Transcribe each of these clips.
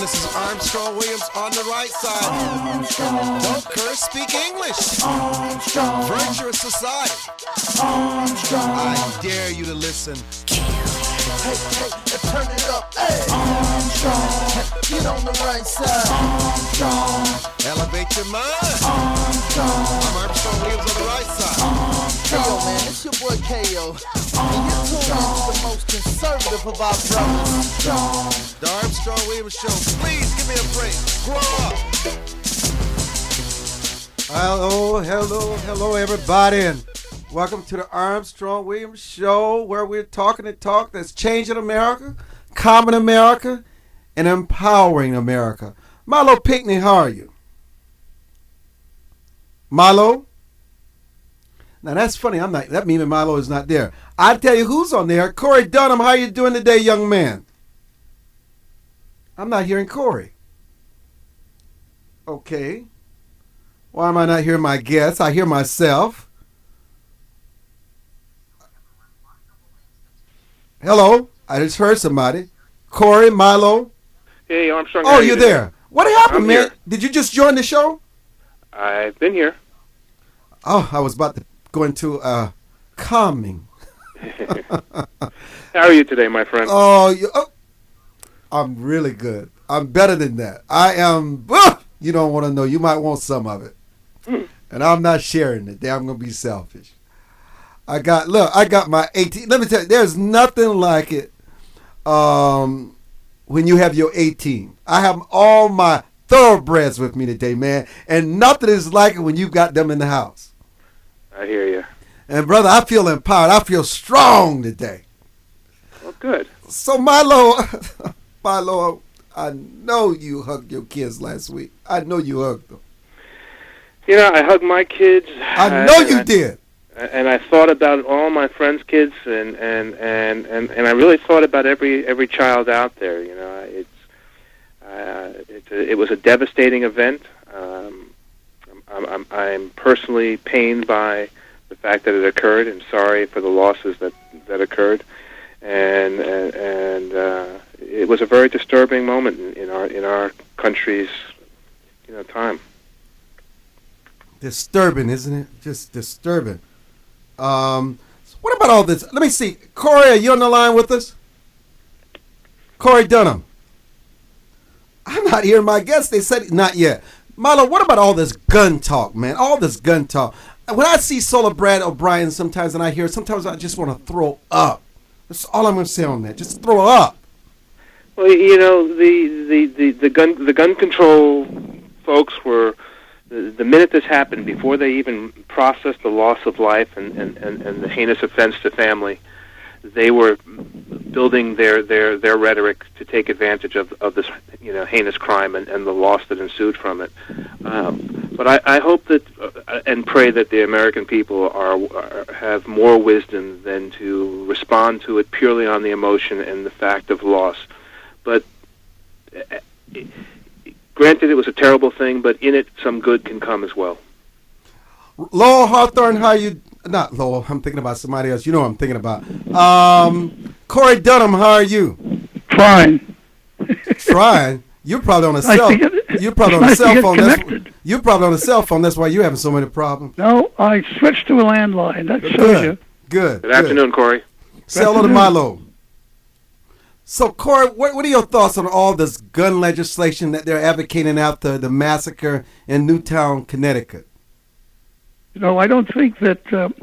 This is Armstrong Williams on the right side. Armstrong. Don't curse, speak English. Armstrong. Virtuous society. Armstrong. I dare you to listen. Hey, turn it up. Hey. Armstrong. Get on the right side. Armstrong. Elevate your mind. Armstrong. I'm Armstrong Williams on the right side. Armstrong. Hey, yo, man, it's your boy K.O. And you're tuned into the most conservative of our brothers. The Armstrong Williams Show. Please give me a break. Grow up. Hello, everybody, and welcome to the Armstrong Williams Show, where we're talking the talk that's changing America, calming America, and empowering America. Milo Pinckney, how are you? Milo? Now that's funny. That means Milo is not there. I'll tell you who's on there. Cory Dunham, how you doing today, young man? I'm not hearing Cory. Okay. Why am I not hearing my guests? I hear myself. Hello? I just heard somebody. Cory, Milo. Hey, Armstrong. Oh, you're there. What happened, I'm man? here. Did you just join the show? I've been here. Oh, I was about to go into calming. How are you today, my friend? Oh, I'm really good. I'm better than that. I am. You don't want to know. You might want some of it. And I'm not sharing it. I'm going to be selfish. I got my 18. Let me tell you, there's nothing like it when you have your 18. I have all my thoroughbreds with me today, man. And nothing is like it when you got them in the house. I hear you. And, brother, I feel empowered. I feel strong today. Well, good. So, Milo, I know you hugged your kids last week. I know you hugged them. You know, I hugged my kids. I know you did. And I thought about all my friends' kids, and I really thought about every child out there. You know, it was a devastating event. I'm personally pained by the fact that it occurred, and sorry for the losses that occurred. And it was a very disturbing moment in our country's time. Disturbing, isn't it? Just disturbing. What about all this? Let me see. Cory, are you on the line with us? Cory Dunham. I'm not hearing my guests. They said not yet. Milo, what about all this gun talk, man? All this gun talk. When I see Solar Brad O'Brien sometimes and I hear it, sometimes I just want to throw up. That's all I'm going to say on that. Just throw up. Well, you know, the gun control folks were, the minute this happened, before they even processed the loss of life and the heinous offense to family, they were building their rhetoric to take advantage of this heinous crime and the loss that ensued from it. But I hope that and pray that the American people have more wisdom than to respond to it purely on the emotion and the fact of loss. But granted, it was a terrible thing, but in it, some good can come as well. Lowell Hawthorne, how you? Not Lowell. I'm thinking about somebody else. You know what I'm thinking about. Cory Dunham, how are you? Trying. Trying? You're probably on a cell. You're probably on a cell phone. You're probably on a cell phone. That's why you're having so many problems. No, I switched to a landline. That shows you. Good. Good afternoon, Cory. Say hello to Milo. So, Cory, what are your thoughts on all this gun legislation that they're advocating after the massacre in Newtown, Connecticut? You know, I don't think that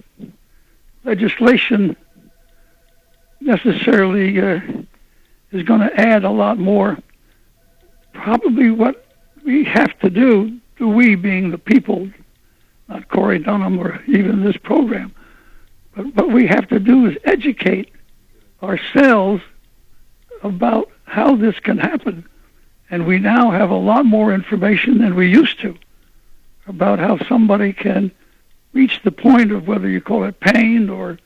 legislation necessarily is going to add a lot more. Probably what we have to do, we being the people, not Cory Dunham or even this program, but what we have to do is educate ourselves about how this can happen. And we now have a lot more information than we used to about how somebody can reach the point of whether you call it pain or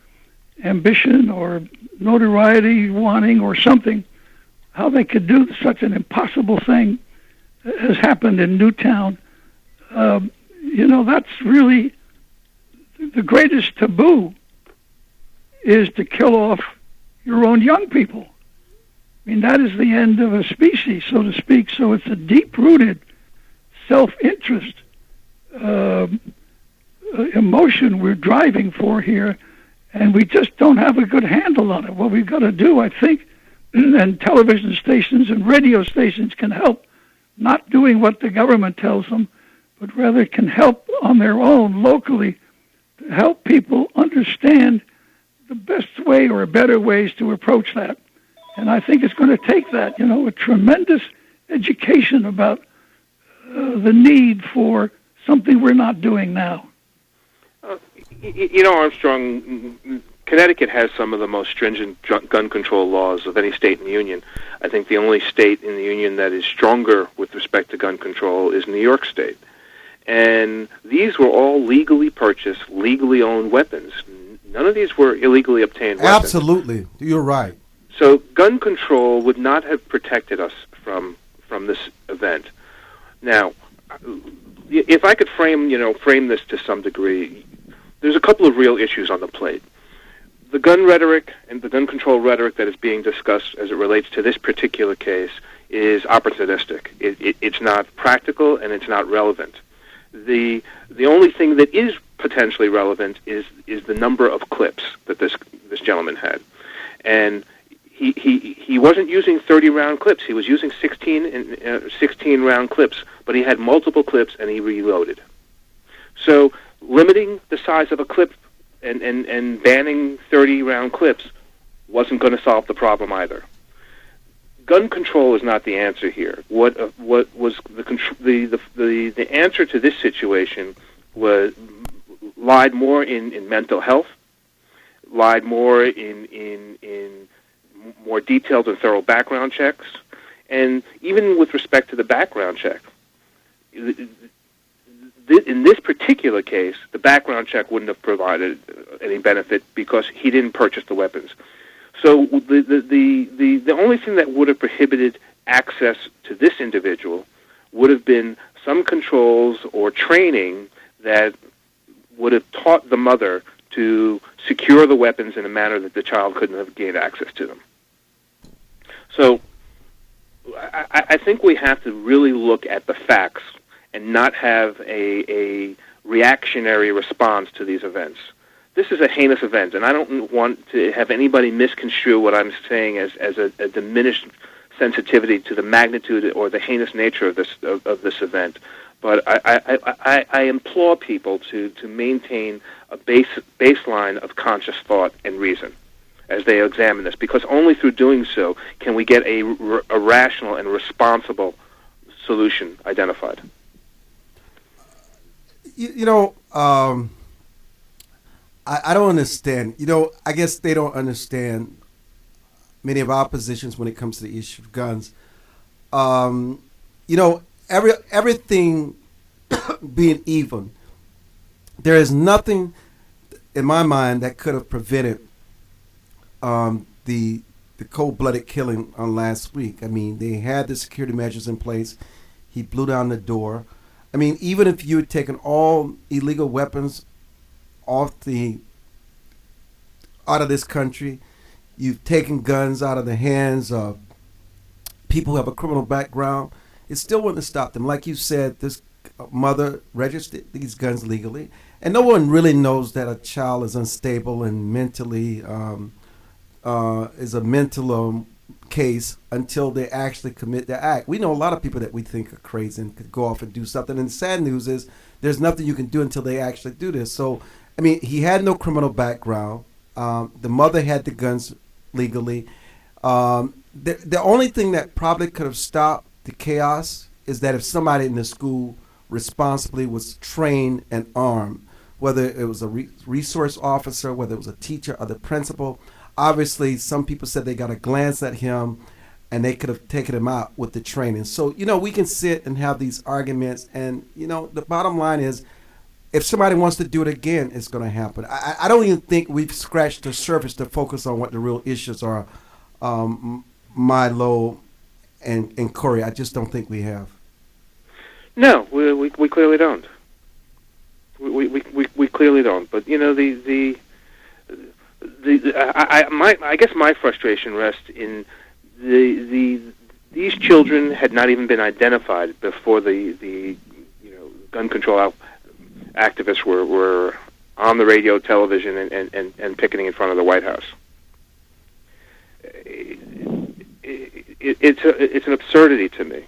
ambition or notoriety wanting or something, how they could do such an impossible thing has happened in Newtown. That's really the greatest taboo, is to kill off your own young people. I mean, that is the end of a species, so to speak. So it's a deep-rooted self-interest emotion we're driving for here, and we just don't have a good handle on it. What we've got to do, I think, and television stations and radio stations can help, not doing what the government tells them, but rather can help on their own locally to help people understand the best way or better ways to approach that. And I think it's going to take that, a tremendous education about the need for something we're not doing now. Armstrong, Connecticut has some of the most stringent gun control laws of any state in the Union. I think the only state in the Union that is stronger with respect to gun control is New York State. And these were all legally purchased, legally owned weapons. None of these were illegally obtained weapons. Absolutely. You're right. So gun control would not have protected us from this event. Now, if I could frame this to some degree, there's a couple of real issues on the plate. The gun rhetoric and the gun control rhetoric that is being discussed as it relates to this particular case is opportunistic. It's not practical and it's not relevant. The only thing that is potentially relevant is the number of clips that this gentleman had, and he wasn't using 30-round clips. He was using 16-round clips, but he had multiple clips and he reloaded. So limiting the size of a clip and banning 30-round clips wasn't going to solve the problem either. Gun control is not the answer here. What was the answer to this situation lied more in mental health, lied more in more detailed and thorough background checks, and even with respect to the background check. In this particular case, the background check wouldn't have provided any benefit because he didn't purchase the weapons. So the only thing that would have prohibited access to this individual would have been some controls or training that would have taught the mother to secure the weapons in a manner that the child couldn't have gained access to them. So I think we have to really look at the facts and not have a reactionary response to these events. This is a heinous event, and I don't want to have anybody misconstrue what I'm saying as a diminished sensitivity to the magnitude or the heinous nature of this event. But I implore people to maintain a baseline of conscious thought and reason as they examine this, because only through doing so can we get a rational and responsible solution identified. I don't understand. I guess they don't understand many of our positions when it comes to the issue of guns. Everything being even, there is nothing in my mind that could have prevented the cold-blooded killing on last week. I mean, they had the security measures in place. He blew down the door. I mean, even if you had taken all illegal weapons out of this country, you've taken guns out of the hands of people who have a criminal background, it still wouldn't have stopped them. Like you said, this mother registered these guns legally, and no one really knows that a child is unstable and mentally is a mental case until they actually commit the act. We know a lot of people that we think are crazy and could go off and do something, and the sad news is there's nothing you can do until they actually do this. So, I mean, he had no criminal background. The mother had the guns legally. The only thing that probably could have stopped the chaos is that if somebody in the school responsibly was trained and armed, whether it was a resource officer, whether it was a teacher or the principal. Obviously, some people said they got a glance at him and they could have taken him out with the training. So, we can sit and have these arguments, and, the bottom line is, if somebody wants to do it again, it's going to happen. I don't even think we've scratched the surface to focus on what the real issues are, Milo and Cory. I just don't think we have. No, we clearly don't. We clearly don't. But I guess my frustration rests in these children had not even been identified before the gun control activists were on the radio, television, and picketing in front of the White House. It's an absurdity to me,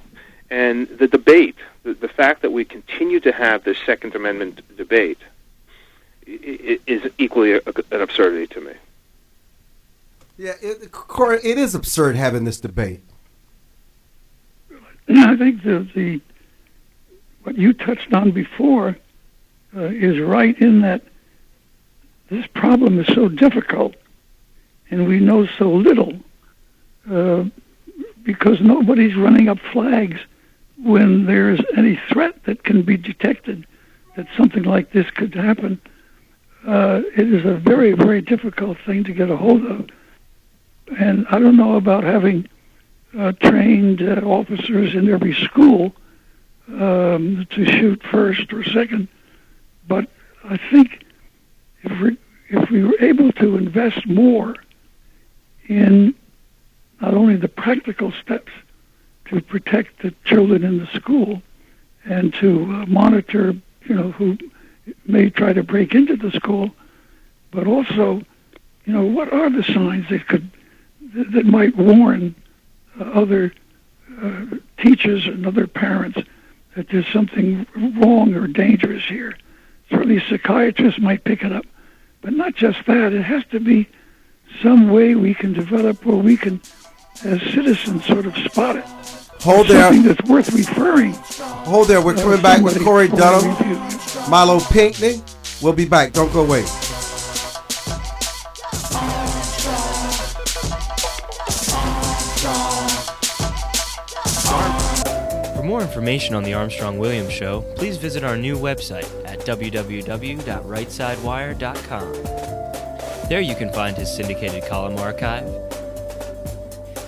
and the debate, the fact that we continue to have this Second Amendment debate, is equally an absurdity to me. Yeah, Cory, it is absurd having this debate. I think the what you touched on before is right in that this problem is so difficult, and we know so little because nobody's running up flags when there is any threat that can be detected that something like this could happen. It is a very, very difficult thing to get a hold of. And I don't know about having trained officers in every school to shoot first or second, but I think if we were able to invest more in not only the practical steps to protect the children in the school and to monitor, who may try to break into the school, but also, what are the signs that might warn other teachers and other parents that there's something wrong or dangerous here. Certainly psychiatrists might pick it up, but not just that. It has to be some way we can develop where we can, as citizens, sort of spot it. Hold there. Something that's worth referring. Hold there. We're coming back with Cory Dunham, Milo Pinckney. We'll be back. Don't go away. For more information on the Armstrong-Williams Show, please visit our new website at www.rightsidewire.com. There you can find his syndicated column archive,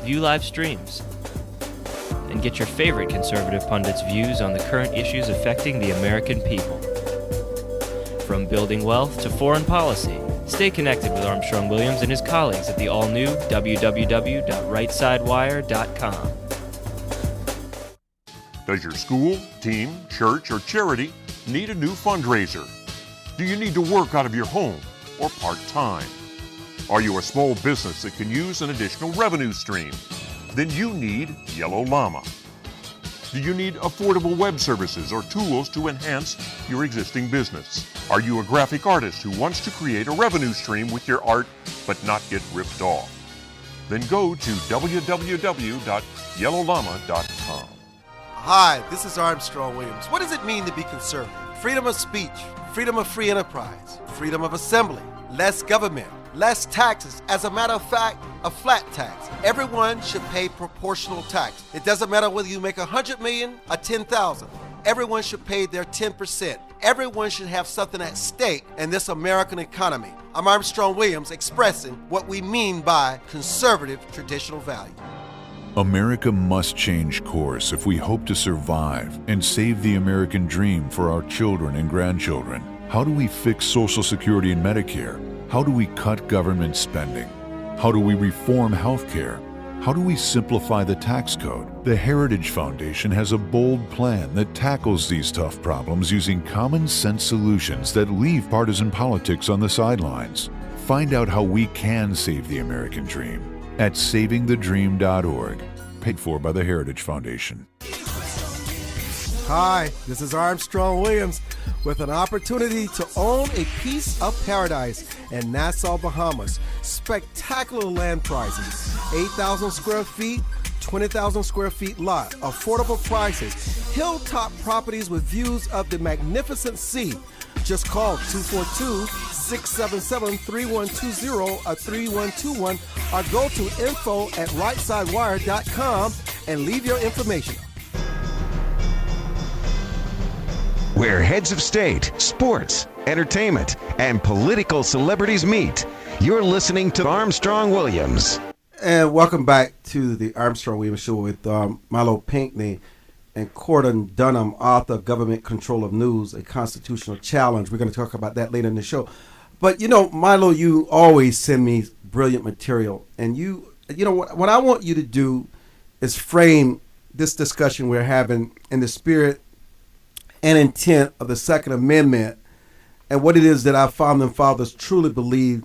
view live streams, and get your favorite conservative pundits' views on the current issues affecting the American people. From building wealth to foreign policy, stay connected with Armstrong-Williams and his colleagues at the all-new www.rightsidewire.com. Does your school, team, church, or charity need a new fundraiser? Do you need to work out of your home or part-time? Are you a small business that can use an additional revenue stream? Then you need Yellow Llama. Do you need affordable web services or tools to enhance your existing business? Are you a graphic artist who wants to create a revenue stream with your art but not get ripped off? Then go to www.yellowllama.com. Hi, this is Armstrong Williams. What does it mean to be conservative? Freedom of speech, freedom of free enterprise, freedom of assembly, less government, less taxes. As a matter of fact, a flat tax. Everyone should pay proportional tax. It doesn't matter whether you make $100 million or $10,000. Everyone should pay their 10%. Everyone should have something at stake in this American economy. I'm Armstrong Williams expressing what we mean by conservative traditional value. America must change course if we hope to survive and save the American dream for our children and grandchildren. How do we fix Social Security and Medicare? How do we cut government spending? How do we reform health care? How do we simplify the tax code? The Heritage Foundation has a bold plan that tackles these tough problems using common sense solutions that leave partisan politics on the sidelines. Find out how we can save the American dream at savingthedream.org, paid for by the Heritage Foundation. Hi, this is Armstrong Williams with an opportunity to own a piece of paradise in Nassau, Bahamas. Spectacular land prices, 8,000 square feet, 20,000 square feet lot, affordable prices, hilltop properties with views of the magnificent sea. Just call 242-677-3120 or 3121 or go to info@rightsidewire.com and leave your information. Where heads of state, sports, entertainment, and political celebrities meet. You're listening to Armstrong Williams. And welcome back to the Armstrong Williams Show with Milo Pinckney and Cory Dunham, author of Government Control of News, A Constitutional Challenge. We're going to talk about that later in the show. But, Milo, you always send me brilliant material. And you what I want you to do is frame this discussion we're having in the spirit and intent of the Second Amendment and what it is that our founding fathers truly believed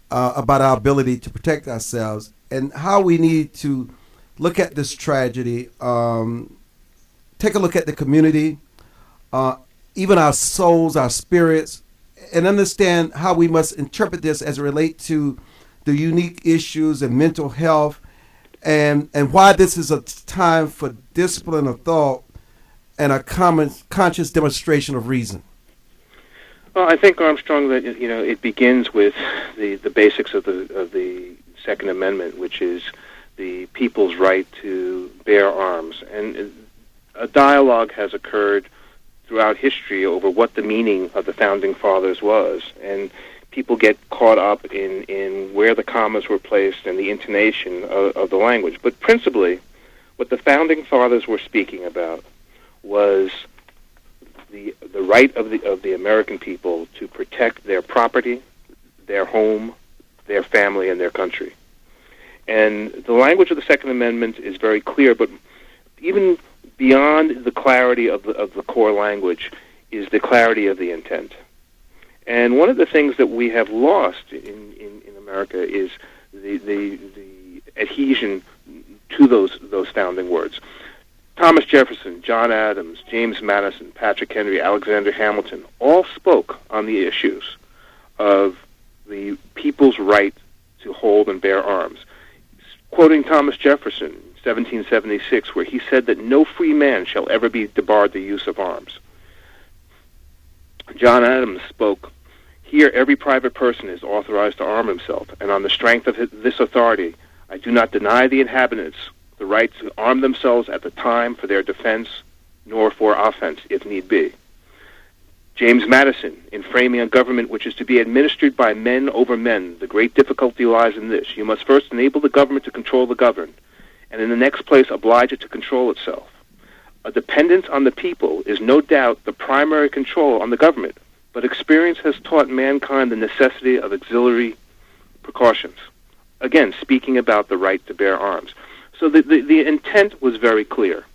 about our ability to protect ourselves and how we need to look at this tragedy, take a look at the community, even our souls, our spirits, and understand how we must interpret this as it relates to the unique issues and mental health and why this is a time for discipline of thought and a common conscious demonstration of reason. Well, I think, Armstrong, that it begins with the basics of the Second Amendment, which is the people's right to bear arms. And a dialogue has occurred throughout history over what the meaning of the Founding Fathers was. And people get caught up in where the commas were placed and the intonation of the language. But principally, what the Founding Fathers were speaking about was the right of the American people to protect their property, their home, their family, and their country. And the language of the Second Amendment is very clear, but even beyond the clarity of the core language is the clarity of the intent. And one of the things that we have lost in America is the adhesion to those founding words. Thomas Jefferson, John Adams, James Madison, Patrick Henry, Alexander Hamilton all spoke on the issues of the people's right to hold and bear arms. Quoting Thomas Jefferson, 1776, where he said that no free man shall ever be debarred the use of arms. John Adams spoke, "Here every private person is authorized to arm himself, and on the strength of this authority, I do not deny the inhabitants the right to arm themselves at the time for their defense, nor for offense, if need be." James Madison, in framing a government which is to be administered by men over men, the great difficulty lies in this: you must first enable the government to control the governed, and in the next place oblige it to control itself. A dependence on the people is no doubt the primary control on the government, but experience has taught mankind the necessity of auxiliary precautions. Again, speaking about the right to bear arms. So the intent was very clear.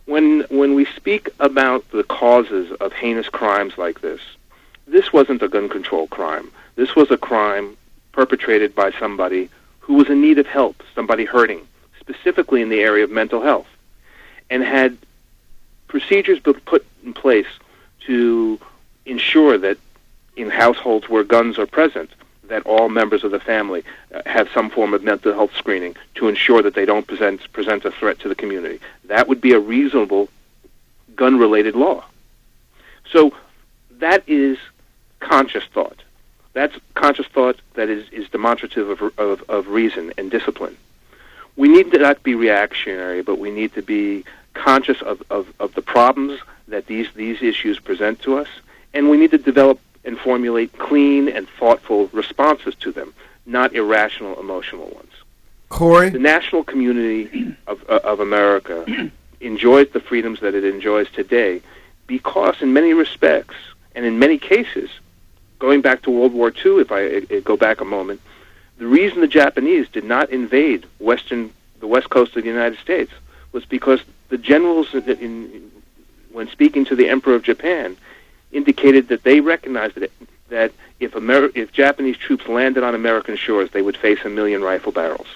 When we speak about the causes of heinous crimes like this wasn't a gun control crime. This was a crime perpetrated by somebody who was in need of help, somebody hurting, specifically in the area of mental health, and had procedures been put in place to ensure that in households where guns are present, that all members of the family have some form of mental health screening to ensure that they don't present a threat to the community. That would be a reasonable gun-related law. So that is conscious thought. That's conscious thought that is demonstrative of reason and discipline. We need to not be reactionary, but we need to be conscious of the problems that these issues present to us, and we need to develop and formulate clean and thoughtful responses to them, not irrational, emotional ones. Cory? The national community of America enjoys the freedoms that it enjoys today because in many respects, and in many cases, going back to World War II, if I go back a moment, the reason the Japanese did not invade the west coast of the United States was because the generals, when speaking to the Emperor of Japan, indicated that they recognized that if Japanese troops landed on American shores, they would face 1 million rifle barrels.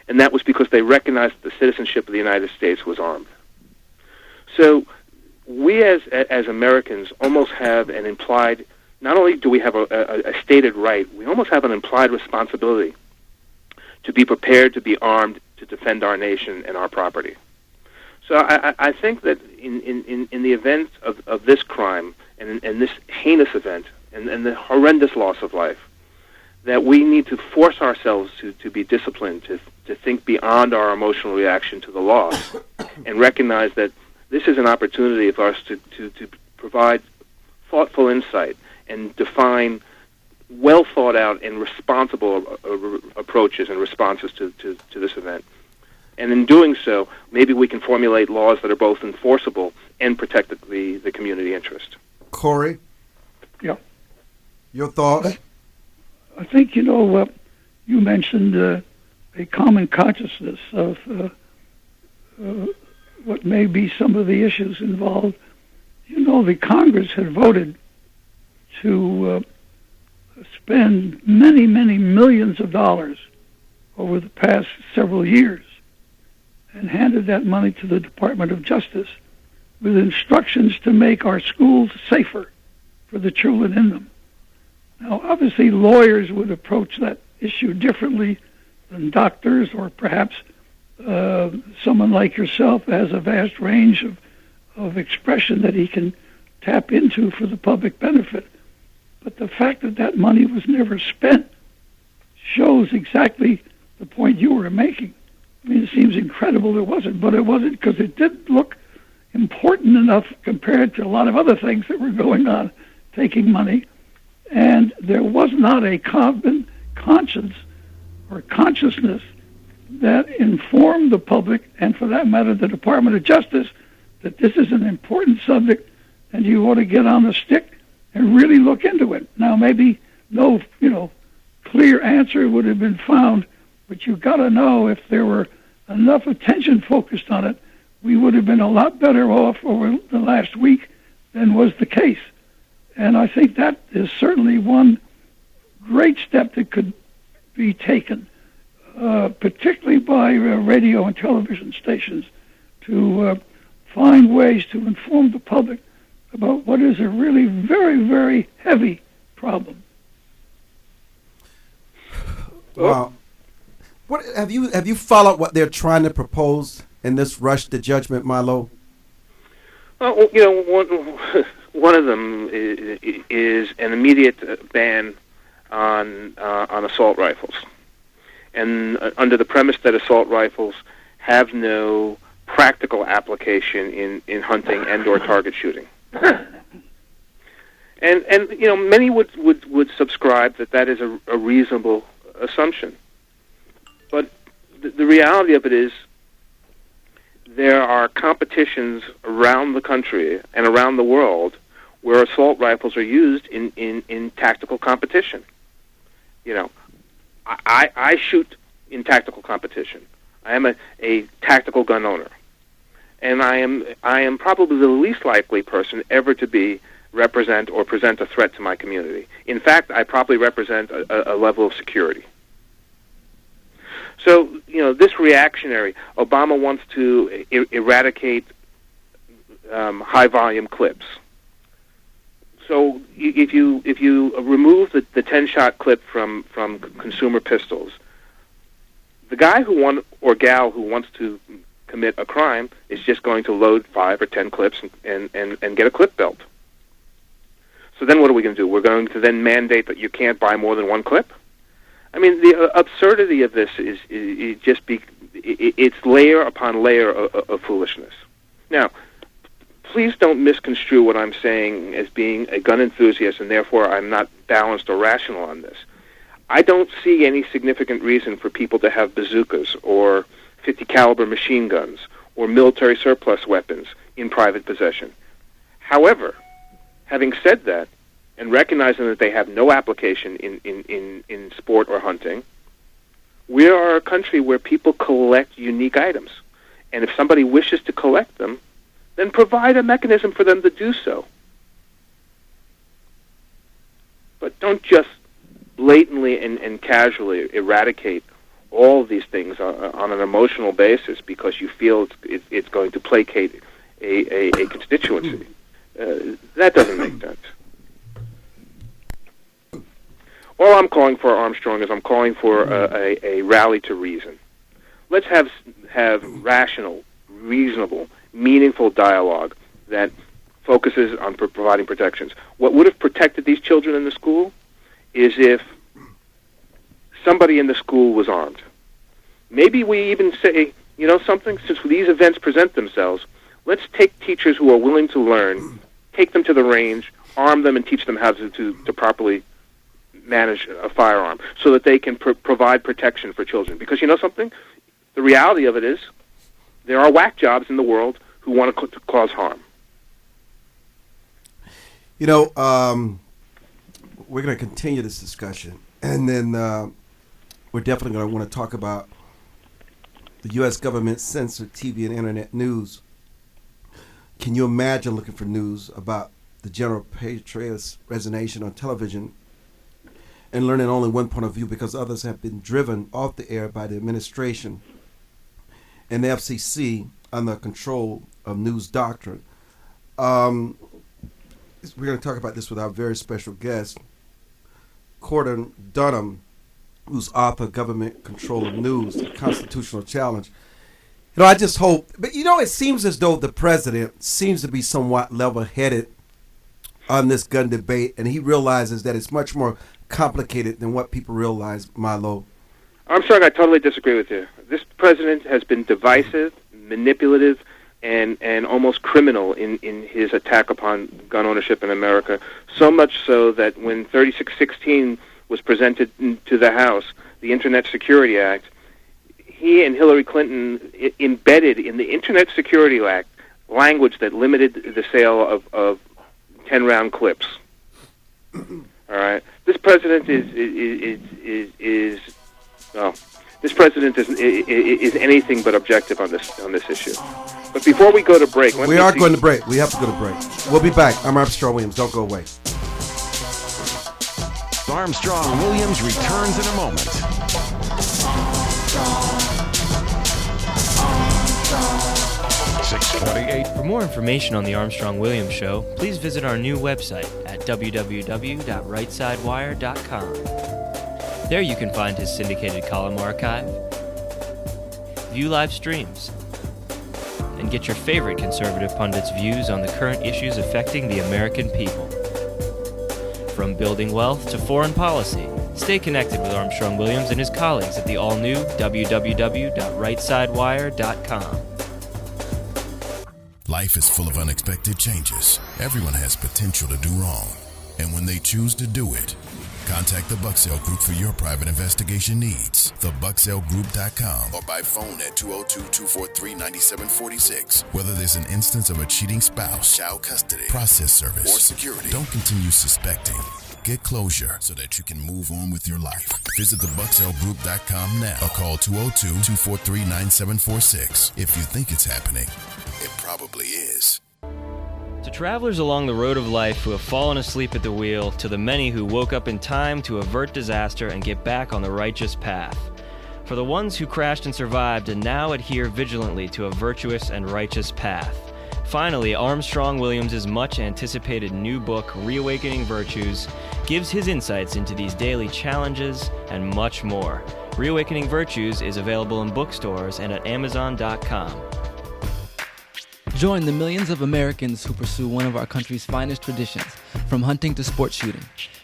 And that was because they recognized that the citizenship of the United States was armed. So we as Americans almost have an implied, not only do we have a stated right, we almost have an implied responsibility to be prepared to be armed to defend our nation and our property. So I think that in the event of this crime and this heinous event and the horrendous loss of life, that we need to force ourselves to be disciplined, to think beyond our emotional reaction to the loss, and recognize that this is an opportunity for us to provide thoughtful insight and define well thought out and responsible approaches and responses to this event. And in doing so, maybe we can formulate laws that are both enforceable and protect the community interest. Cory? Yeah. Your thoughts? I think, you mentioned a common consciousness of what may be some of the issues involved. You know, the Congress had voted to spend many, many millions of dollars over the past several years and handed that money to the Department of Justice with instructions to make our schools safer for the children in them. Now, obviously, lawyers would approach that issue differently than doctors, or perhaps someone like yourself has a vast range of expression that he can tap into for the public benefit. But the fact that that money was never spent shows exactly the point you were making. I mean, it seems incredible it wasn't, but it wasn't because it did look important enough compared to a lot of other things that were going on, taking money. And there was not a common conscience or consciousness that informed the public, and for that matter, the Department of Justice, that this is an important subject and you ought to get on the stick and really look into it. Now, maybe no, clear answer would have been found, but you got to know if there were enough attention focused on it, we would have been a lot better off over the last week than was the case. And I think that is certainly one great step that could be taken, particularly by radio and television stations, to find ways to inform the public about what is a really very, very heavy problem. Wow. What have you followed what they're trying to propose in this rush to judgment, Milo? Well, one of them is an immediate ban on assault rifles, and under the premise that assault rifles have no practical application in hunting and/or target shooting. And many would subscribe that is a reasonable assumption. But the reality of it is there are competitions around the country and around the world where assault rifles are used in tactical competition. I shoot in tactical competition. I am a tactical gun owner. And I am probably the least likely person ever to represent or present a threat to my community. In fact, I probably represent a level of security. So, this reactionary, Obama wants to eradicate high-volume clips. So if you remove the 10-shot clip from consumer pistols, the guy or gal who wants to commit a crime is just going to load 5 or 10 clips and get a clip belt. So then what are we going to do? We're going to then mandate that you can't buy more than one clip? I mean, the absurdity of this is it's layer upon layer of foolishness. Now, please don't misconstrue what I'm saying as being a gun enthusiast, and therefore I'm not balanced or rational on this. I don't see any significant reason for people to have bazookas or 50 caliber machine guns or military surplus weapons in private possession. However, having said that, and recognizing that they have no application in sport or hunting, we are a country where people collect unique items. And if somebody wishes to collect them, then provide a mechanism for them to do so. But don't just blatantly and casually eradicate all of these things on an emotional basis because you feel it's going to placate a constituency. That doesn't make sense. All I'm calling for, Armstrong, is I'm calling for a rally to reason. Let's have rational, reasonable, meaningful dialogue that focuses on providing protections. What would have protected these children in the school is if somebody in the school was armed. Maybe we even say, something, since these events present themselves, let's take teachers who are willing to learn, take them to the range, arm them, and teach them how to properly manage a firearm so that they can provide protection for children. Because something? The reality of it is there are whack jobs in the world who want to cause harm. We're going to continue this discussion, and then we're definitely going to want to talk about the U.S. government censored TV and internet news. Can you imagine looking for news about the general patriot's resignation on television and learning only one point of view because others have been driven off the air by the administration and the FCC under control of news doctrine? We're going to talk about this with our very special guest, Cory Dunham, who's author of Government Control of News, The Constitutional Challenge. You know, I just hope, but you know, it seems as though the president seems to be somewhat level-headed on this gun debate, and he realizes that it's much more complicated than what people realize, Milo. Armstrong, I totally disagree with you. This president has been divisive, manipulative, and almost criminal in his attack upon gun ownership in America, so much so that when 3616 was presented to the House, the Internet Security Act, he and Hillary Clinton embedded in the Internet Security Act language that limited the sale of 10-round clips. All right, this president is anything but objective on this issue. But before we go to break, we are going to break. We have to go to break. We'll be back. I'm Armstrong Williams. Don't go away. Armstrong Williams returns in a moment. 6:48. For more information on the Armstrong Williams Show, please visit our new website at www.rightsidewire.com. There you can find his syndicated column archive, view live streams, and get your favorite conservative pundits' views on the current issues affecting the American people. From building wealth to foreign policy, stay connected with Armstrong Williams and his colleagues at the all-new www.rightsidewire.com. Life is full of unexpected changes. Everyone has potential to do wrong. And when they choose to do it, contact the Bucksell Group for your private investigation needs. TheBucksellGroup.com or by phone at 202-243-9746. Whether there's an instance of a cheating spouse, child custody, process service, or security, don't continue suspecting. Get closure so that you can move on with your life. Visit TheBucksellGroup.com now or call 202-243-9746. If you think it's happening, it probably is. To travelers along the road of life who have fallen asleep at the wheel, to the many who woke up in time to avert disaster and get back on the righteous path. For the ones who crashed and survived and now adhere vigilantly to a virtuous and righteous path. Finally, Armstrong Williams' much-anticipated new book, Reawakening Virtues, gives his insights into these daily challenges and much more. Reawakening Virtues is available in bookstores and at Amazon.com. Join the millions of Americans who pursue one of our country's finest traditions, from hunting to sport shooting.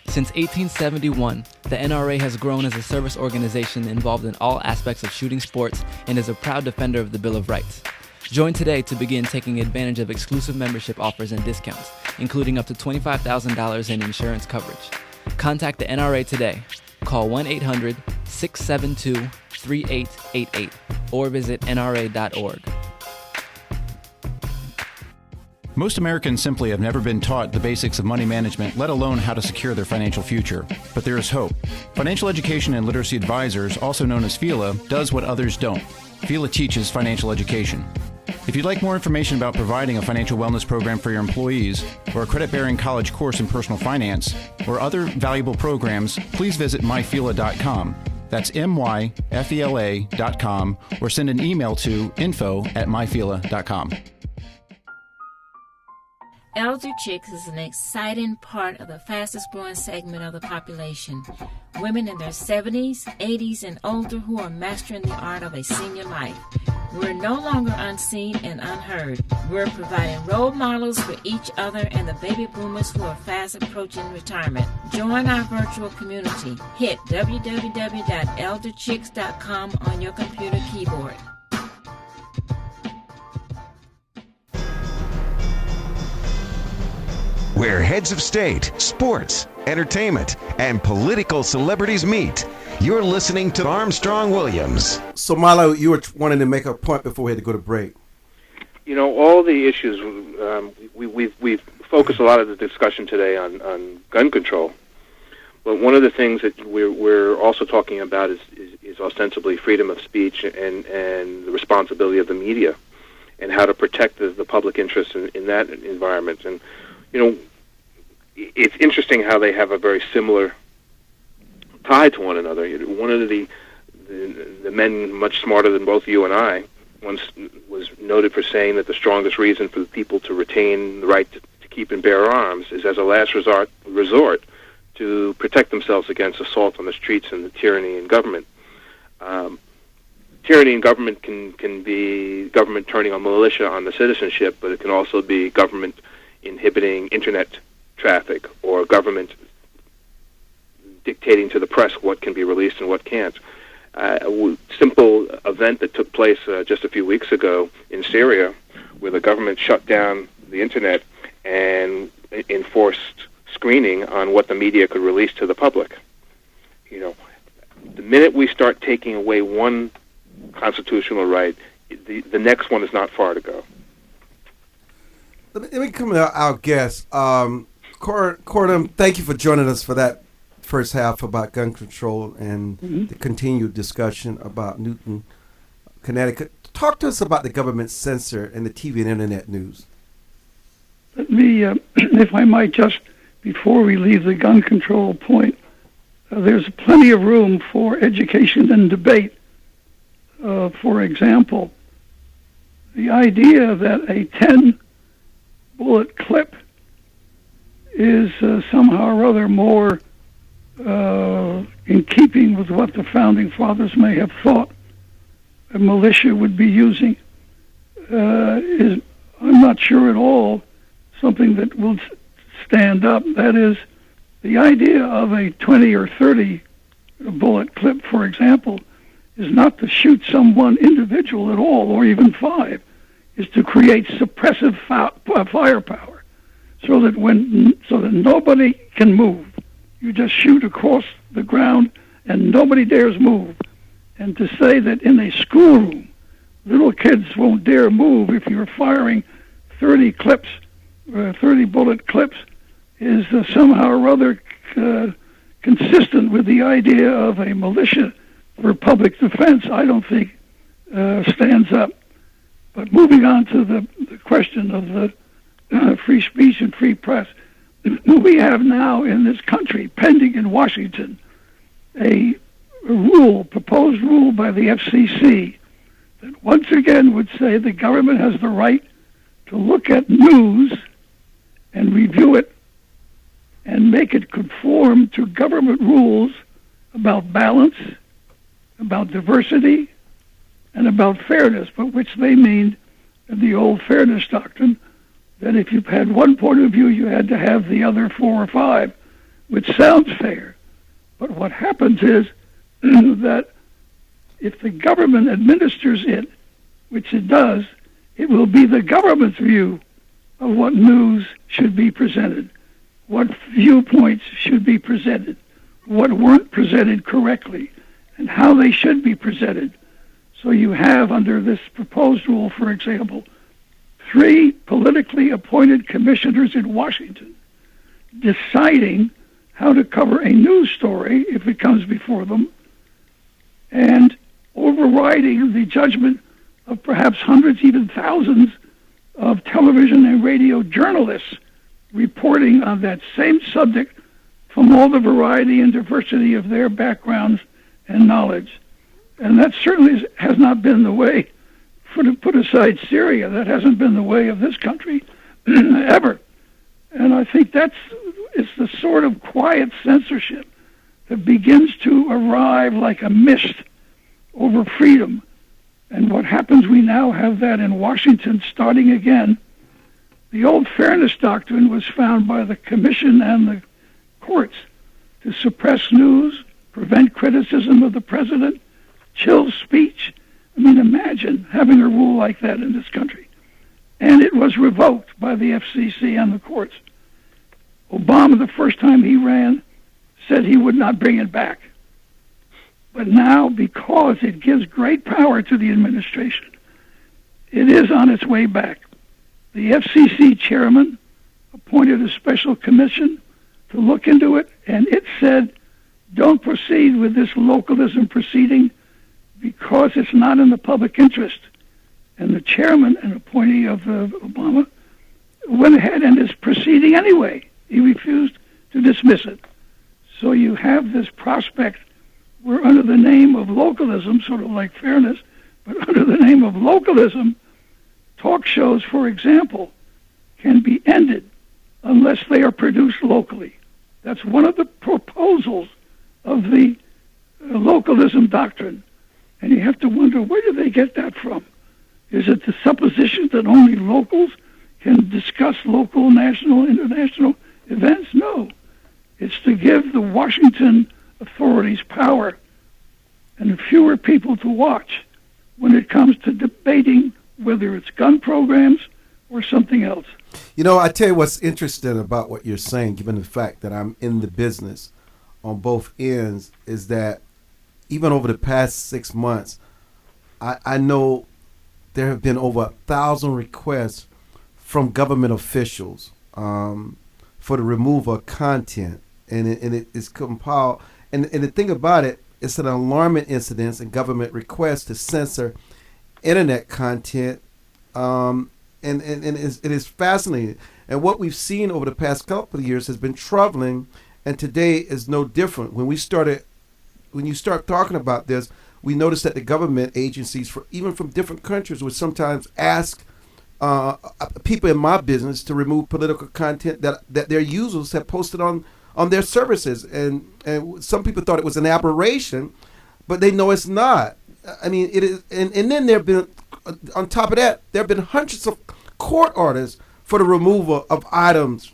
Since 1871, the NRA has grown as a service organization involved in all aspects of shooting sports and is a proud defender of the Bill of Rights. Join today to begin taking advantage of exclusive membership offers and discounts, including up to $25,000 in insurance coverage. Contact the NRA today. Call 1-800-672-3888 or visit nra.org. Most Americans simply have never been taught the basics of money management, let alone how to secure their financial future. But there is hope. Financial Education and Literacy Advisors, also known as FELA, does what others don't. FELA teaches financial education. If you'd like more information about providing a financial wellness program for your employees, or a credit-bearing college course in personal finance, or other valuable programs, please visit myfela.com. That's myfela.com, or send an email to info@myfela.com. Elder Chicks is an exciting part of the fastest growing segment of the population. Women in their 70s, 80s, and older who are mastering the art of a senior life. We're no longer unseen and unheard. We're providing role models for each other and the baby boomers who are fast approaching retirement. Join our virtual community. Hit www.elderchicks.com on your computer keyboard. Where heads of state, sports, entertainment, and political celebrities meet. You're listening to Armstrong Williams. So, Milo, you were wanting to make a point before we had to go to break. You know, all the issues, we've focused a lot of the discussion today on gun control. Well, one of the things that we're also talking about is ostensibly freedom of speech and the responsibility of the media, and how to protect the public interest in that environment. And it's interesting how they have a very similar tie to one another. One of the men much smarter than both you and I once was noted for saying that the strongest reason for the people to retain the right to keep and bear arms is as a last resort to protect themselves against assault on the streets and the tyranny in government. Tyranny in government can be government turning on militia on the citizenship, but it can also be government inhibiting internet traffic, or government dictating to the press what can be released and what can't. A simple event that took place just a few weeks ago in Syria, where the government shut down the internet and enforced screening on what the media could release to the public. The minute we start taking away one constitutional right, the next one is not far to go. Let me come to our guest. Cory, thank you for joining us for that first half about gun control and the continued discussion about Newton, Connecticut. Talk to us about the government censor and the TV and internet news. Let me, if I might, just before we leave the gun control point, there's plenty of room for education and debate. For example, the idea that a 10-bullet clip is somehow or other more in keeping with what the Founding Fathers may have thought a militia would be using is, I'm not sure at all, something that will stand up. That is, the idea of a 20 or 30 bullet clip, for example, is not to shoot some one individual at all, or even 5, is to create suppressive firepower, so that nobody can move. You just shoot across the ground and nobody dares move. And to say that in a schoolroom, little kids won't dare move if you're firing 30 clips, 30 bullet clips, is somehow or other consistent with the idea of a militia for public defense. I don't think stands up. But moving on to the question of the free speech and free press, we have now in this country, pending in Washington, a proposed rule by the FCC that once again would say the government has the right to look at news and review it and make it conform to government rules about balance, about diversity, and about fairness, by which they mean the old fairness doctrine, that if you had one point of view, you had to have the other 4 or 5, which sounds fair. But what happens is that if the government administers it, which it does, it will be the government's view of what news should be presented, what viewpoints should be presented, what weren't presented correctly, and how they should be presented. So you have, under this proposed rule, for example, 3 politically appointed commissioners in Washington deciding how to cover a news story if it comes before them, and overriding the judgment of perhaps hundreds, even thousands of television and radio journalists reporting on that same subject from all the variety and diversity of their backgrounds and knowledge. And that certainly has not been the way, to put aside Syria, that hasn't been the way of this country ever. And I think it's the sort of quiet censorship that begins to arrive like a mist over freedom. And what happens, we now have that in Washington starting again. The old fairness doctrine was found by the commission and the courts to suppress news, prevent criticism of the president, chill speech. I mean, imagine having a rule like that in this country. And it was revoked by the FCC and the courts. Obama, the first time he ran, said he would not bring it back. But now, because it gives great power to the administration, it is on its way back. The FCC chairman appointed a special commission to look into it, and it said proceed with this localism proceeding because it's not in the public interest. And the chairman and appointee of Obama went ahead and is proceeding anyway. He refused to dismiss it. So you have this prospect where under the name of localism, sort of like fairness, but under the name of localism, talk shows, for example, can be ended unless they are produced locally. That's one of the proposals of the localism doctrine. And you have to wonder, where do they get that from? Is it the supposition that only locals can discuss local, national, international events? No. It's to give the Washington authorities power and fewer people to watch when it comes to debating whether it's gun programs or something else. You know, I tell you what's interesting about what you're saying, given the fact that I'm in the business on both ends, is that even over the past 6 months, I know there have been over 1,000 requests from government officials for the removal of content, and it is compiled. And the thing about it, it's an alarming incidence and government requests to censor internet content, and it is fascinating. And what we've seen over the past couple of years has been troubling, and today is no different. When you start talking about this, we noticed that the government agencies, even from different countries, would sometimes ask people in my business to remove political content that their users have posted on their services. And some people thought it was an aberration, but they know it's not. I mean, it is. And then there have been, on top of that, there have been hundreds of court orders for the removal of items,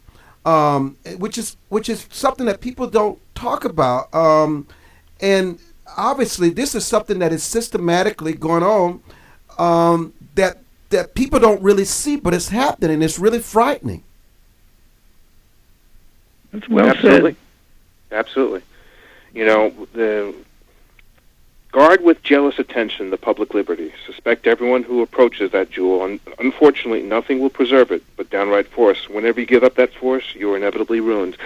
which is something that people don't talk about. And obviously, this is something that is systematically going on, that people don't really see, but it's happening, and it's really frightening. That's well Absolutely. said. Absolutely. You know, guard with jealous attention the public liberty. Suspect everyone who approaches that jewel. Unfortunately, nothing will preserve it but downright force. Whenever you give up that force, you are inevitably ruined.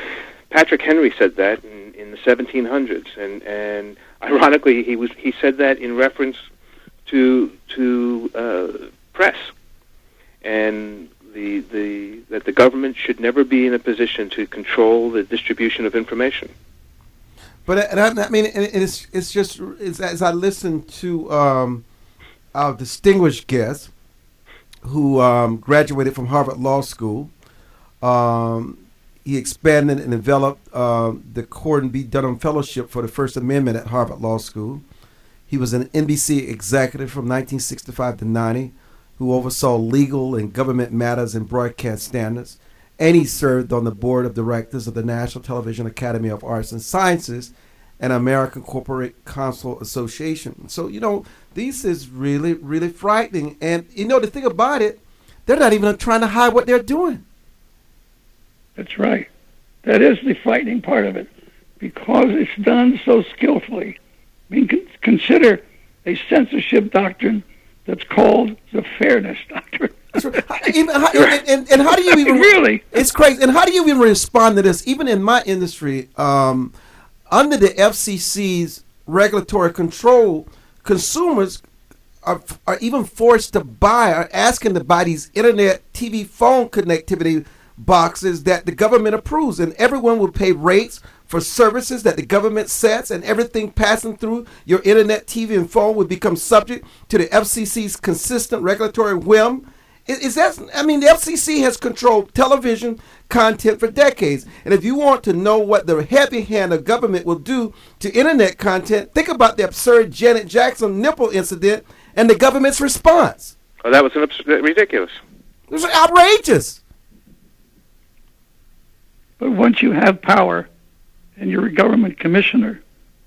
Patrick Henry said that in the 1700s, and ironically, he said that in reference to press, and that the government should never be in a position to control the distribution of information. But I mean, it's just as I listen to our distinguished guest, who graduated from Harvard Law School. He expanded and developed the Cory B. Dunham Fellowship for the First Amendment at Harvard Law School. He was an NBC executive from 1965 to 90, who oversaw legal and government matters and broadcast standards. And he served on the board of directors of the National Television Academy of Arts and Sciences and American Corporate Counsel Association. So, you know, this is really, really frightening. And, you know, the thing about it, they're not even trying to hide what they're doing. That's right. That is the frightening part of it, because it's done so skillfully. I mean, consider a censorship doctrine that's called the fairness doctrine. And how do you even really? It's crazy. And how do you even respond to this? Even in my industry, under the FCC's regulatory control, consumers are even forced to buy, are asking to buy these internet, TV, phone connectivity boxes that the government approves, and everyone will pay rates for services that the government sets, and everything passing through your internet, TV, and phone would become subject to the FCC's consistent regulatory whim. Is that? I mean, the FCC has controlled television content for decades, and if you want to know what the heavy hand of government will do to internet content, think about the absurd Janet Jackson nipple incident and the government's response. Oh, that was ridiculous. It was outrageous. But once you have power, and you're a government commissioner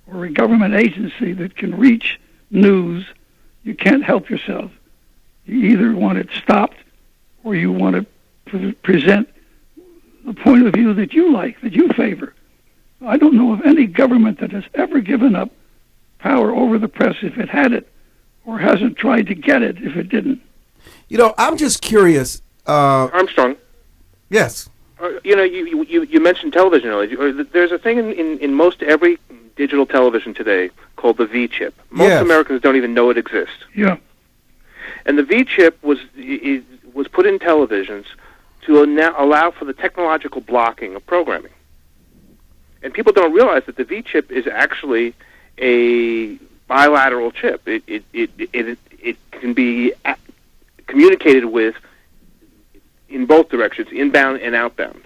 or a government agency that can reach news, you can't help yourself. You either want it stopped or you want to present the point of view that you like, that you favor. I don't know of any government that has ever given up power over the press if it had it, or hasn't tried to get it if it didn't. You know, I'm just curious. Armstrong. Yes. You know, you mentioned television earlier. There's a thing in most every digital television today called the V chip. Most Yes. Americans don't even know it exists. Yeah. And the V chip was put in televisions to allow for the technological blocking of programming. And people don't realize that the V chip is actually a bilateral chip. It can be communicated with in both directions, inbound and outbound.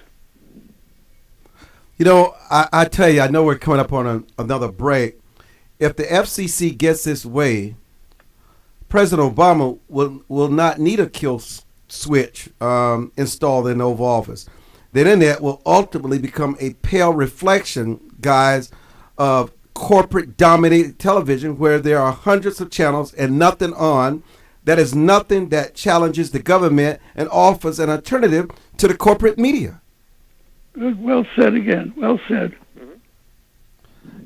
You know, I tell you, I know we're coming up on another break. If the FCC gets this way, President Obama will not need a kill switch installed in the Oval Office. The internet will ultimately become a pale reflection, guys, of corporate-dominated television where there are hundreds of channels and nothing on. That is nothing that challenges the government and offers an alternative to the corporate media. Well said again. Well said.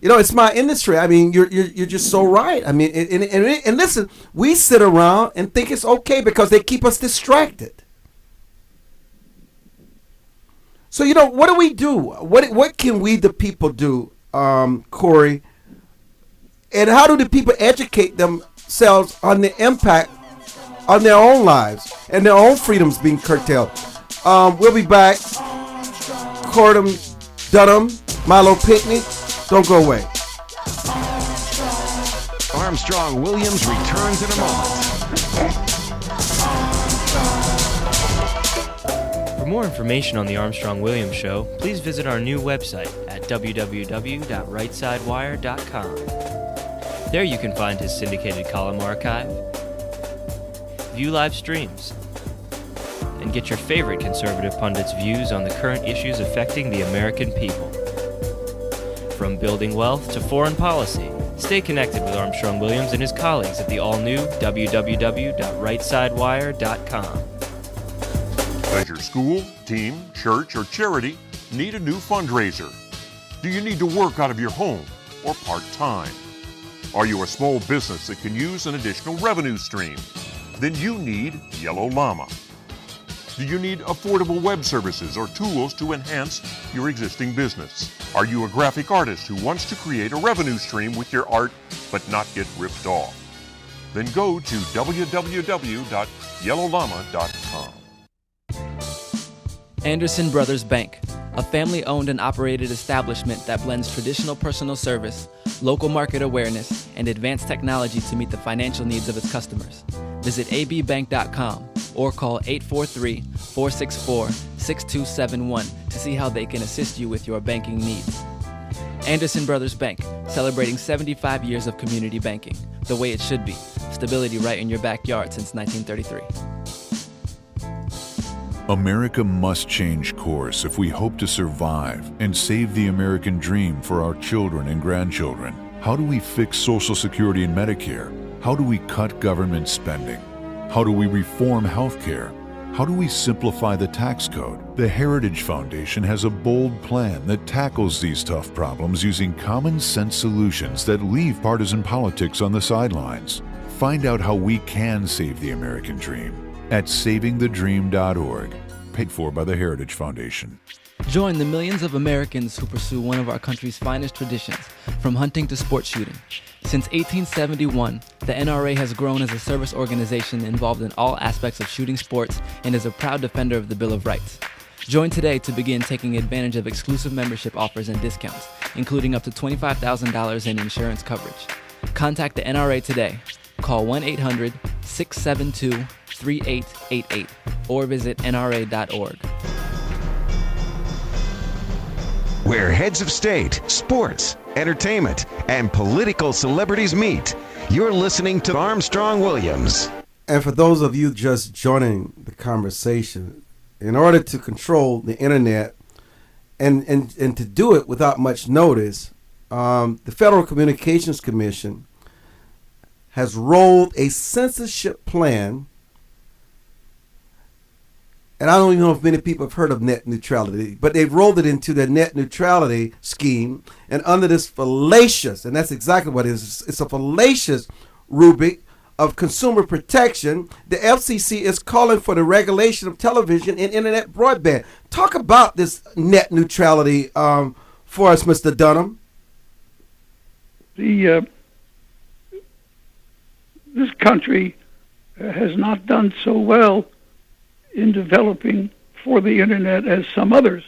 You know, it's my industry. I mean, you're just so right. I mean, and listen, we sit around and think it's okay because they keep us distracted. So, you know, what do we do? What can we, the people, do, Cory? And how do the people educate themselves on the impact on their own lives and their own freedoms being curtailed? We'll be back. Cory Dunham, Milo Picnic. Don't go away. Armstrong Williams returns in a moment. For more information on the Armstrong Williams Show, please visit our new website at www.rightsidewire.com. There you can find his syndicated column archive, view live streams, and get your favorite conservative pundits' views on the current issues affecting the American people. From building wealth to foreign policy, stay connected with Armstrong Williams and his colleagues at the all-new www.rightsidewire.com. Does your school, team, church, or charity need a new fundraiser? Do you need to work out of your home or part-time? Are you a small business that can use an additional revenue stream? Then you need Yellow Llama. Do you need affordable web services or tools to enhance your existing business? Are you a graphic artist who wants to create a revenue stream with your art but not get ripped off? Then go to www.yellowllama.com. Anderson Brothers Bank, a family-owned and operated establishment that blends traditional personal service, local market awareness, and advanced technology to meet the financial needs of its customers. Visit abbank.com or call 843-464-6271 to see how they can assist you with your banking needs. Anderson Brothers Bank, celebrating 75 years of community banking, the way it should be. Stability right in your backyard since 1933. America must change course if we hope to survive and save the American dream for our children and grandchildren. How do we fix Social Security and Medicare? How do we cut government spending? How do we reform health care? How do we simplify the tax code? The Heritage Foundation has a bold plan that tackles these tough problems using common sense solutions that leave partisan politics on the sidelines. Find out how we can save the American dream at savingthedream.org, paid for by the Heritage Foundation. Join the millions of Americans who pursue one of our country's finest traditions, from hunting to sport shooting. Since 1871, the NRA has grown as a service organization involved in all aspects of shooting sports and is a proud defender of the Bill of Rights. Join today to begin taking advantage of exclusive membership offers and discounts, including up to $25,000 in insurance coverage. Contact the NRA today. Call 1-800-672-3888 or visit nra.org. Where heads of state, sports, entertainment, and political celebrities meet. You're listening to Armstrong Williams. And for those of you just joining the conversation, in order to control the internet and to do it without much notice, the Federal Communications Commission has rolled a censorship plan. And I don't even know if many people have heard of net neutrality, but they've rolled it into their net neutrality scheme. And under this fallacious, and that's exactly what it is, it's a fallacious rubric of consumer protection, the FCC is calling for the regulation of television and internet broadband. Talk about this net neutrality for us, Mr. Dunham. this country has not done so well in developing for the internet as some others.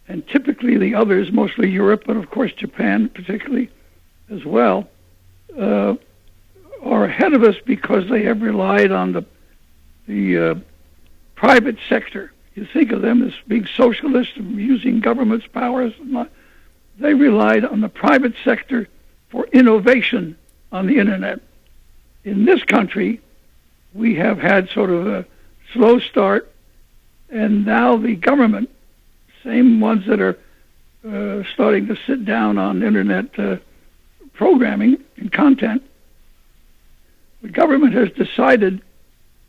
And typically the others, mostly Europe, but of course Japan particularly as well, are ahead of us because they have relied on the private sector. You think of them as being socialists and using government's powers. They relied on the private sector for innovation on the internet. In this country, we have had sort of a slow start, and now the government, same ones that are starting to sit down on internet programming and content, the government has decided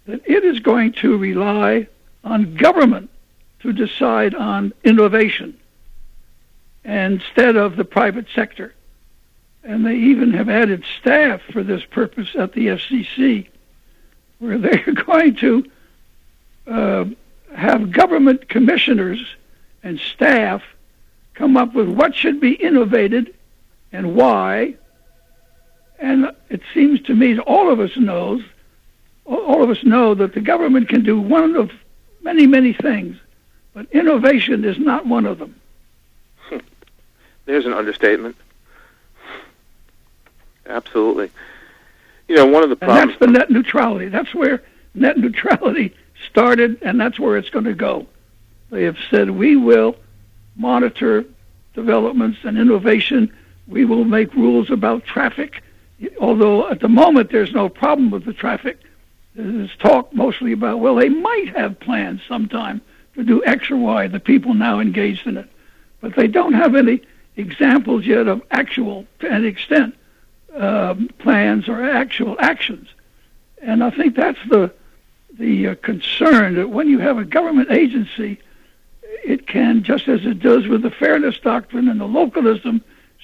that it is going to rely on government to decide on innovation instead of the private sector. And they even have added staff for this purpose at the FCC, where they're going to have government commissioners and staff come up with what should be innovated and why. And it seems to me that all of us know that the government can do one of many, many things, but innovation is not one of them. There's an understatement. Absolutely. You know, one of the problems... And that's the net neutrality. That's where net neutrality started, and that's where it's going to go. They have said, we will monitor developments and innovation. We will make rules about traffic, although at the moment there's no problem with the traffic. There's talk mostly about, well, they might have plans sometime to do X or Y, the people now engaged in it. But they don't have any examples yet of actual, to any extent, plans or actual actions. And I think that's the concern, that when you have a government agency, it can, just as it does with the fairness doctrine and the localism,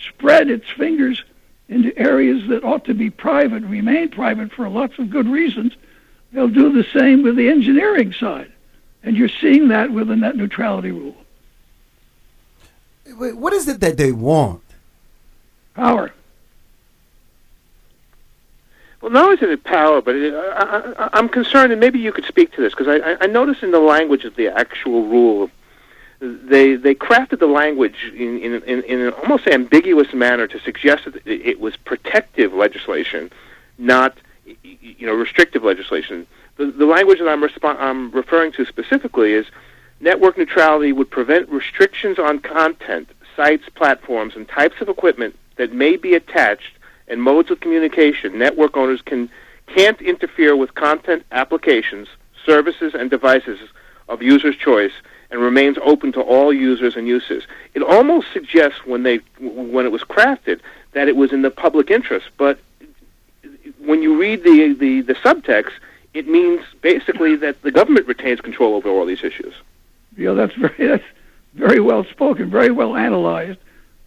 spread its fingers into areas that ought to be private, remain private for lots of good reasons. They'll do the same with the engineering side. And you're seeing that with the net neutrality rule. Wait, what is it that they want? Power. Well, not only is it power, but I'm concerned, and maybe you could speak to this, because I noticed in the language of the actual rule, they crafted the language in an almost ambiguous manner to suggest that it was protective legislation, not restrictive legislation. The language that I'm referring to specifically is network neutrality would prevent restrictions on content, sites, platforms, and types of equipment that may be attached and modes of communication. Network owners can't interfere with content, applications, services, and devices of users' choice, and remains open to all users and uses. It almost suggests when it was crafted that it was in the public interest, but when you read the subtext, it means basically that the government retains control over all these issues. Yeah, that's very well spoken, very well analyzed,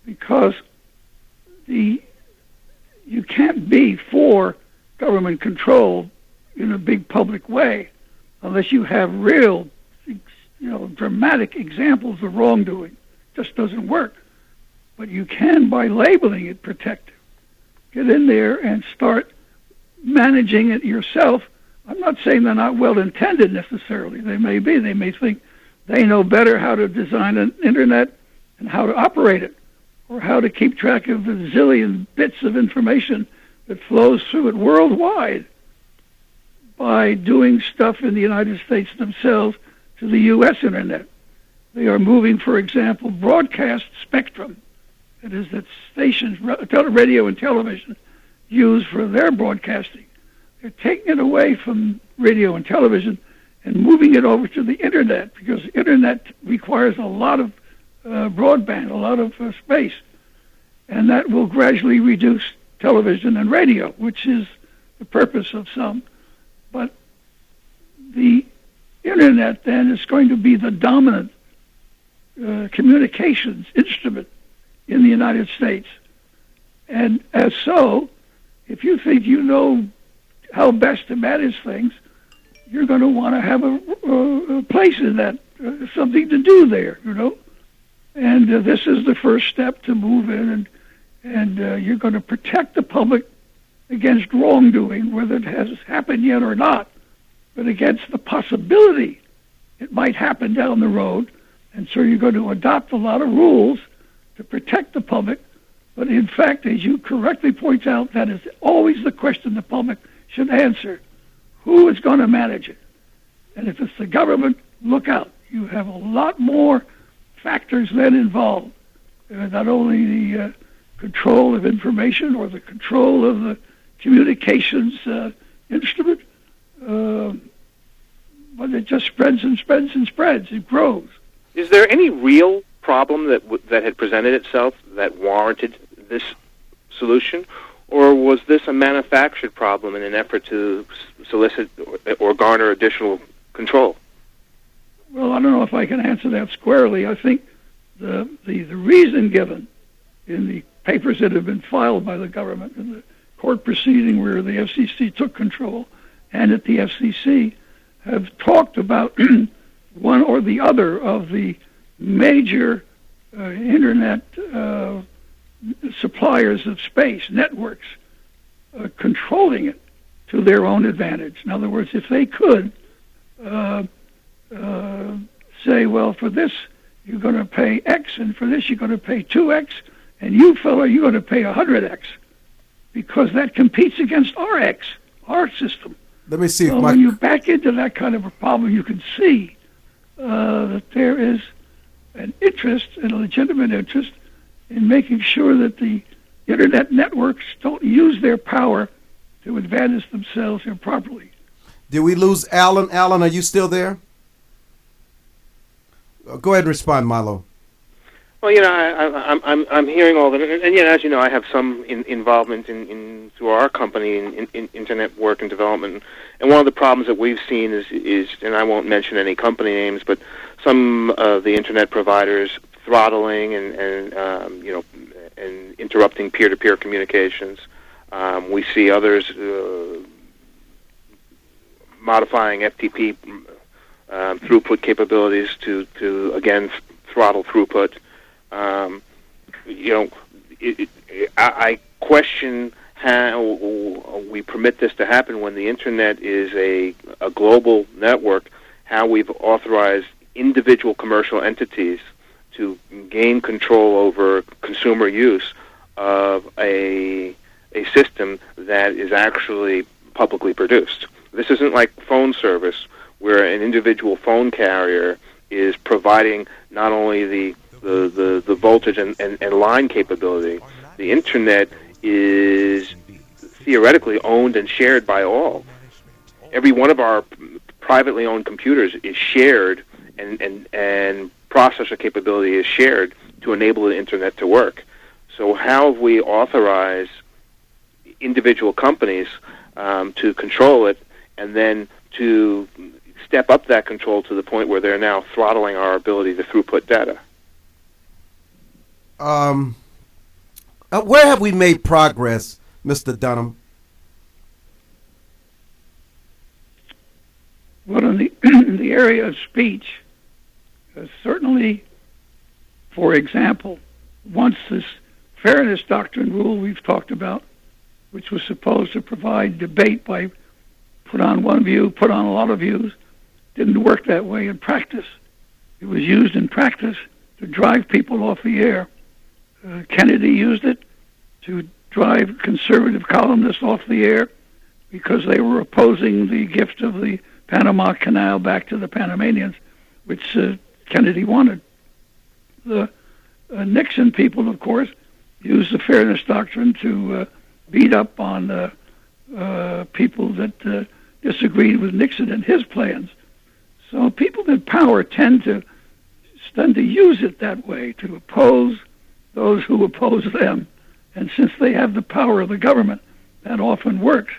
because you can't be for government control in a big public way unless you have real, dramatic examples of wrongdoing. It just doesn't work. But you can, by labeling it protective, get in there and start managing it yourself. I'm not saying they're not well-intended necessarily. They may be. They may think they know better how to design an internet and how to operate it, or how to keep track of the zillion bits of information that flows through it worldwide by doing stuff in the United States themselves to the U.S. internet. They are moving, for example, broadcast spectrum. It is that stations, radio and television, use for their broadcasting. They're taking it away from radio and television and moving it over to the internet, because the internet requires a lot of broadband, a lot of space, and that will gradually reduce television and radio, which is the purpose of some. But the internet then is going to be the dominant communications instrument in the United States. And as so, if you think you know how best to manage things, you're going to want to have a place in that, something to do there, And this is the first step to move in and you're going to protect the public against wrongdoing, whether it has happened yet or not, but against the possibility it might happen down the road. And so you're going to adopt a lot of rules to protect the public. But in fact, as you correctly point out, that is always the question the public should answer. Who is going to manage it? And if it's the government, look out. You have a lot more factors then involved. Not only the control of information or the control of the communications instrument, but it just spreads and spreads and spreads. It grows. Is there any real problem that had presented itself that warranted this solution, or was this a manufactured problem in an effort to solicit or garner additional control? Well, I don't know if I can answer that squarely. I think the reason given in the papers that have been filed by the government in the court proceeding where the FCC took control and at the FCC have talked about one or the other of the major internet suppliers of space networks controlling it to their own advantage. In other words, if they could say, well, for this you're going to pay X, and for this you're going to pay 2X, and you fella, you're going to pay 100X, because that competes against our X, our system. Let me see. So when you back into that kind of a problem, you can see that there is an interest, and a legitimate interest, in making sure that the internet networks don't use their power to advantage themselves improperly. Did we lose Alan? Alan, are you still there? Go ahead and respond, Milo. Well, I'm hearing all that, and as you know, I have some involvement in through our company in internet work and development. And one of the problems that we've seen is, and I won't mention any company names, but some of the internet providers throttling and interrupting peer-to-peer communications. We see others modifying FTP throughput capabilities to again throttle throughput. I question how we permit this to happen when the internet is a global network, how we've authorized individual commercial entities to gain control over consumer use of a system that is actually publicly produced. This isn't like phone service where an individual phone carrier is providing not only the voltage and line capability. The internet is theoretically owned and shared by all. Every one of our privately owned computers is shared, and processor capability is shared to enable the internet to work. So how have we authorized individual companies to control it, and then to step up that control to the point where they're now throttling our ability to throughput data? Where have we made progress, Mr. Dunham? Well, in the area of speech, certainly, for example, once this fairness doctrine rule we've talked about, which was supposed to provide debate by put on one view, put on a lot of views, didn't work that way in practice. It was used in practice to drive people off the air. Kennedy used it to drive conservative columnists off the air because they were opposing the gift of the Panama Canal back to the Panamanians, which Kennedy wanted. The Nixon people, of course, used the fairness doctrine to beat up on people that disagreed with Nixon and his plans. So people in power tend to use it that way, to oppose those who oppose them. And since they have the power of the government, that often works.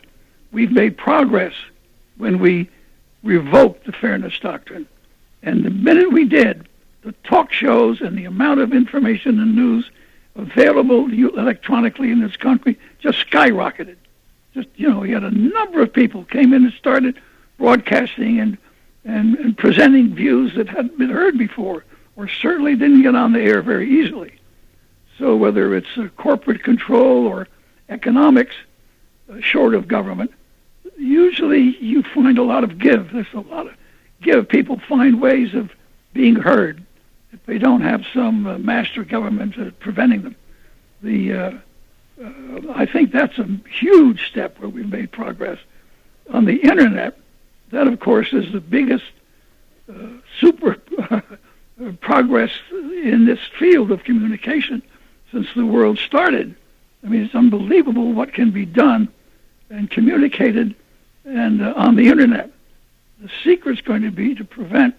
We've made progress when we revoked the fairness doctrine. And the minute we did, the talk shows and the amount of information and news available electronically in this country just skyrocketed. We had a number of people came in and started broadcasting and presenting views that hadn't been heard before, or certainly didn't get on the air very easily. So whether it's corporate control or economics, short of government, usually you find a lot of give. There's a lot of give. People find ways of being heard if they don't have some master government preventing them. I think that's a huge step where we've made progress. On the internet, that of course is the biggest super progress in this field of communication since the world started. I mean, it's unbelievable what can be done and communicated and on the internet. The secret's going to be to prevent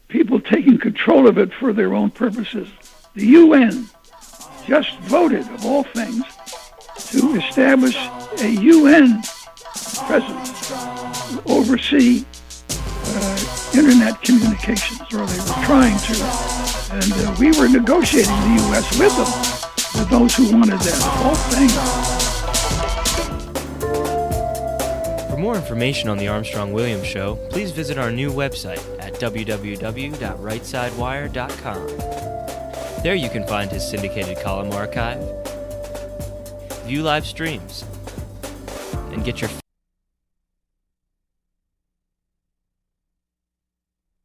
people taking control of it for their own purposes. The UN just voted, of all things, to establish a UN president to oversee internet communications, or they were trying to. And we were negotiating the U.S. with them, with those who wanted that, of all things. For more information on the Armstrong-Williams Show, please visit our new website at www.rightsidewire.com. There you can find his syndicated column archive, view live streams, and get your